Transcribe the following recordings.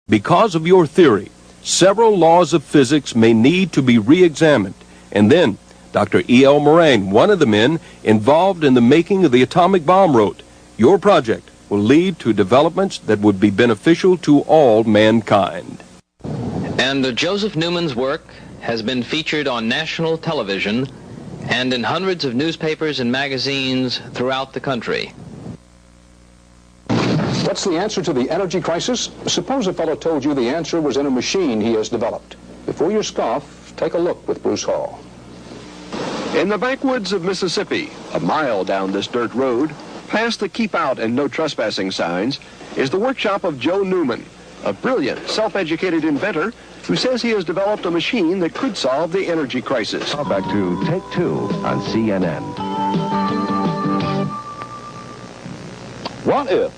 Because of your theory, several laws of physics may need to be re-examined. And then, Dr. E.L. Moraine, one of the men involved in the making of the atomic bomb, wrote, "Your project will lead to developments that would be beneficial to all mankind." And Joseph Newman's work has been featured on national television and in hundreds of newspapers and magazines throughout the country. What's the answer to the energy crisis? Suppose a fellow told you the answer was in a machine he has developed. Before you scoff, take a look with Bruce Hall. In the backwoods of Mississippi, a mile down this dirt road, past the keep out and no trespassing signs, is the workshop of Joe Newman, a brilliant, self-educated inventor who says he has developed a machine that could solve the energy crisis. Back to Take Two on CNN. What if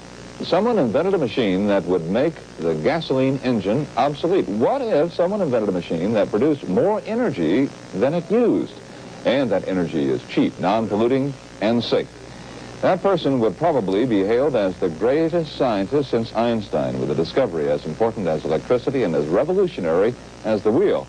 someone invented a machine that would make the gasoline engine obsolete? What if someone invented a machine that produced more energy than it used? And that energy is cheap, non-polluting, and safe. That person would probably be hailed as the greatest scientist since Einstein, with a discovery as important as electricity and as revolutionary as the wheel.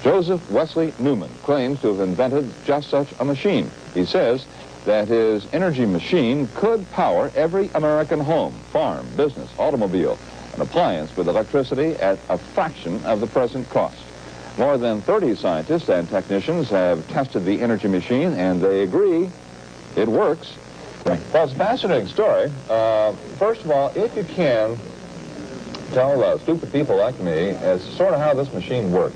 Joseph Wesley Newman claims to have invented just such a machine. He says that his energy machine could power every American home, farm, business, automobile, and appliance with electricity at a fraction of the present cost. More than 30 scientists and technicians have tested the energy machine, and they agree it works. Well, it's a fascinating story. First of all, if you can tell stupid people like me as sort of how this machine works.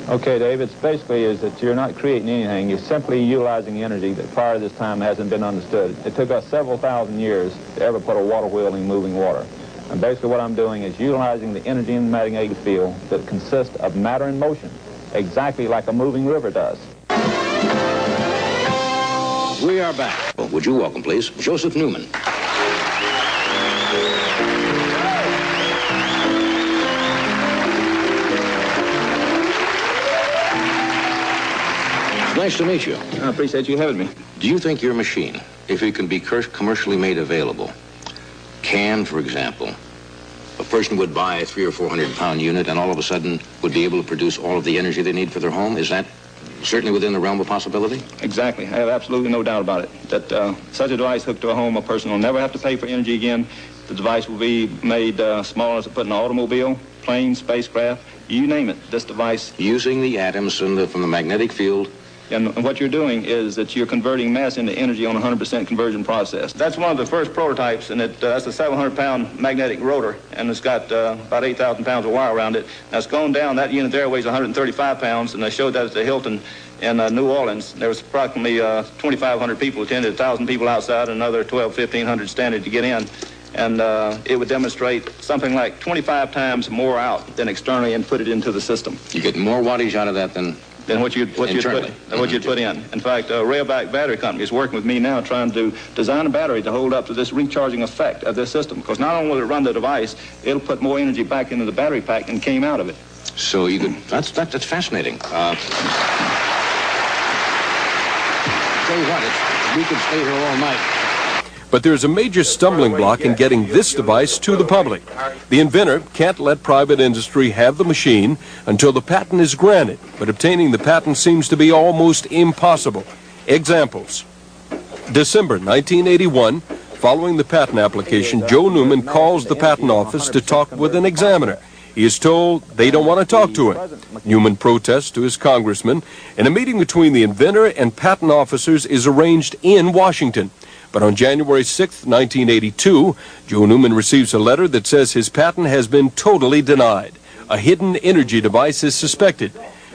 Okay, Dave, it's basically is that you're not creating anything. You're simply utilizing energy that prior to this time hasn't been understood. It took us several thousand years to ever put a water wheel in moving water. And basically what I'm doing is utilizing the energy in the magnetic field that consists of matter in motion, exactly like a moving river does. We are back. Well, would you welcome, please, Joseph Newman. Nice to meet you. I appreciate you having me. Do you think your machine, if it can be commercially made available, can, for example, a person would buy a 300 or 400 pound unit and all of a sudden would be able to produce all of the energy they need for their home? Is that certainly within the realm of possibility? Exactly. I have absolutely no doubt about it. That such a device hooked to a home, a person will never have to pay for energy again. The device will be made small as to put in an automobile, plane, spacecraft, you name it. This device... Using the atoms from the magnetic field. And what you're doing is that you're converting mass into energy on a 100% conversion process. That's one of the first prototypes, and that's a 700-pound magnetic rotor, and it's got about 8,000 pounds of wire around it. Now, it's gone down. That unit there weighs 135 pounds, and they showed that at the Hilton in New Orleans. There was approximately 2,500 people attended, 1,000 people outside, and another 1,500 standing to get in. And it would demonstrate something like 25 times more out than externally inputted into the system. You get more wattage out of that than what you'd put in. In fact, Railback Battery Company is working with me now trying to design a battery to hold up to this recharging effect of this system. Because not only will it run the device, it'll put more energy back into the battery pack than came out of it. So you could, that's fascinating. Tell you what, we could stay here all night. But there's a major stumbling block in getting this device to the public. The inventor can't let private industry have the machine until the patent is granted, but obtaining the patent seems to be almost impossible. Examples. December 1981, following the patent application, Joe Newman calls the patent office to talk with an examiner. He is told they don't want to talk to him. Newman protests to his congressman, and a meeting between the inventor and patent officers is arranged in Washington. But on January 6, 1982, Joe Newman receives a letter that says his patent has been totally denied. A hidden energy device is suspected.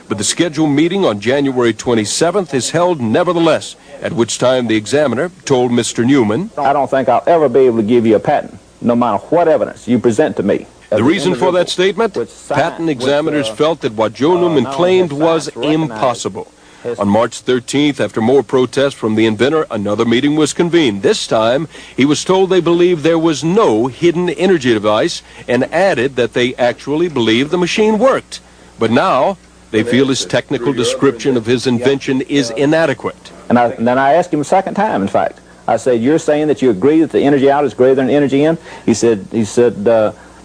But the scheduled meeting on January 27th is held nevertheless, at which time the examiner told Mr. Newman, "I don't think I'll ever be able to give you a patent, no matter what evidence you present to me." The reason for that statement? Patent examiners felt that what Joe Newman claimed was impossible. On March 13th, after more protests from the inventor, another meeting was convened. This time, he was told they believed there was no hidden energy device and added that they actually believed the machine worked. But now, they feel his technical description of his invention is inadequate. And then I asked him a second time, in fact. I said, "You're saying that you agree that the energy out is greater than the energy in?" He said,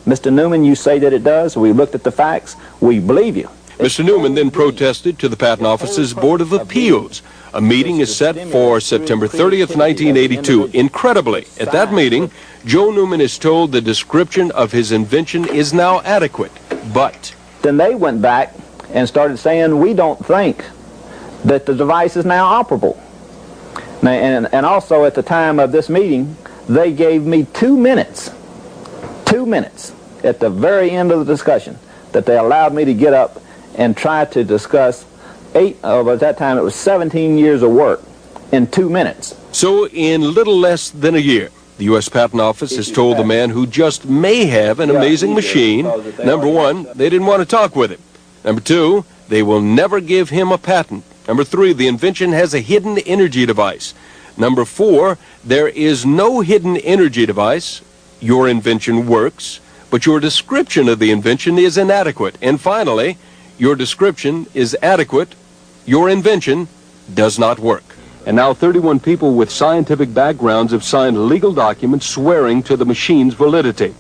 Mr. Newman, you say that it does. We looked at the facts. We believe you. Mr. Newman then protested to the Patent Office's Board of Appeals. A meeting is set for September 30th, 1982. Incredibly, at that meeting, Joe Newman is told the description of his invention is now adequate, but... Then they went back and started saying, we don't think that the device is now operable. And also at the time of this meeting, they gave me 2 minutes at the very end of the discussion that they allowed me to get up and try to discuss at that time it was 17 years of work in 2 minutes. So in little less than a year, the U.S. Patent Office has told the man who just may have an amazing machine, number one, they didn't want to talk with him. Number two, they will never give him a patent. Number three, the invention has a hidden energy device. Number four, there is no hidden energy device. Your invention works, but your description of the invention is inadequate. And finally, your description is adequate. Your invention does not work. And now 31 people with scientific backgrounds have signed legal documents swearing to the machine's validity.